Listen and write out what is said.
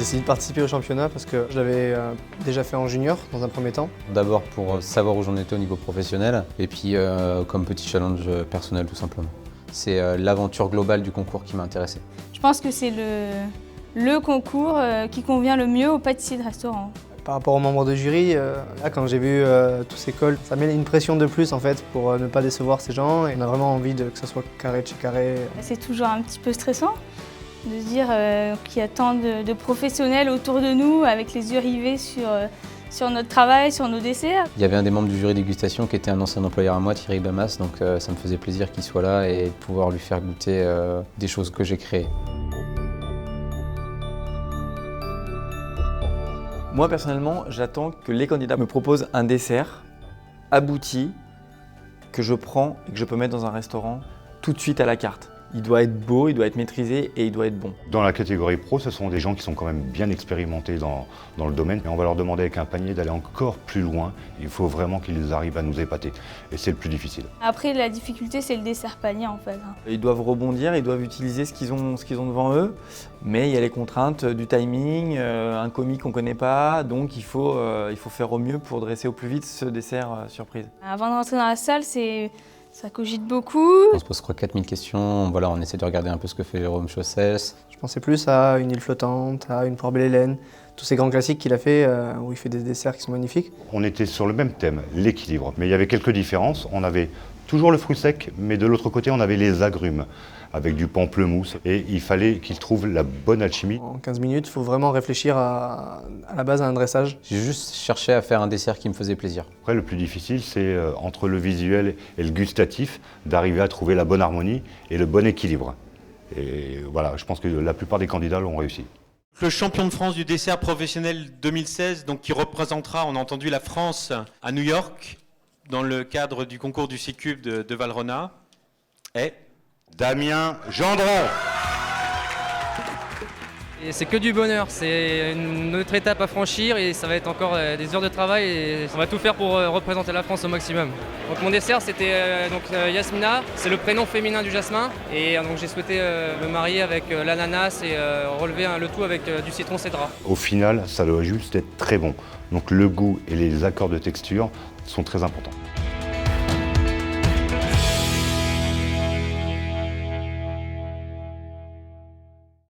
décidé de participer au championnat parce que je l'avais déjà fait en junior dans un premier temps. D'abord pour savoir où j'en étais au niveau professionnel et puis comme petit challenge personnel tout simplement. C'est l'aventure globale du concours qui m'a intéressé. Je pense que c'est le concours qui convient le mieux aux pâtissiers de restaurant. Par rapport aux membres de jury, là, quand j'ai vu tous ces cols, ça met une pression de plus en fait pour ne pas décevoir ces gens et on a vraiment envie que ça soit carré de chez carré. C'est toujours un petit peu stressant de se dire qu'il y a tant de professionnels autour de nous avec les yeux rivés sur notre travail, sur nos desserts. Il y avait un des membres du jury dégustation qui était un ancien employeur à moi, Thierry Bamas, donc ça me faisait plaisir qu'il soit là et de pouvoir lui faire goûter des choses que j'ai créées. Moi personnellement, j'attends que les candidats me proposent un dessert abouti que je prends et que je peux mettre dans un restaurant tout de suite à la carte. Il doit être beau, il doit être maîtrisé et il doit être bon. Dans la catégorie pro, ce sont des gens qui sont quand même bien expérimentés dans le domaine. Et on va leur demander avec un panier d'aller encore plus loin. Il faut vraiment qu'ils arrivent à nous épater. Et c'est le plus difficile. Après, la difficulté, c'est le dessert panier en fait. Ils doivent rebondir, ils doivent utiliser ce qu'ils ont devant eux. Mais il y a les contraintes du timing, un commis qu'on ne connaît pas. Donc il faut faire au mieux pour dresser au plus vite ce dessert surprise. Avant de rentrer dans la salle, ça cogite beaucoup. On se pose 4000 questions, voilà, on essaie de regarder un peu ce que fait Jérôme Chaussès. Je pensais plus à une île flottante, à une poire belle Hélène, tous ces grands classiques qu'il a fait où il fait des desserts qui sont magnifiques. On était sur le même thème, l'équilibre. Mais il y avait quelques différences. On avait toujours le fruit sec, mais de l'autre côté, on avait les agrumes avec du pamplemousse. Et il fallait qu'il trouve la bonne alchimie. En 15 minutes, il faut vraiment réfléchir à la base à un dressage. J'ai juste cherché à faire un dessert qui me faisait plaisir. Après, le plus difficile, c'est entre le visuel et le gustatif, d'arriver à trouver la bonne harmonie et le bon équilibre. Et voilà, je pense que la plupart des candidats l'ont réussi. Le champion de France du dessert professionnel 2016, donc qui représentera, on a entendu, la France à New York, dans le cadre du concours du C-Cube de Valrhona, est Damien Gendron. C'est que du bonheur, c'est une autre étape à franchir et ça va être encore des heures de travail et on va tout faire pour représenter la France au maximum. Donc mon dessert c'était Yasmina, c'est le prénom féminin du jasmin et donc j'ai souhaité me marier avec l'ananas et relever le tout avec du citron cédra. Au final, ça doit juste être très bon. Donc le goût et les accords de texture sont très importants.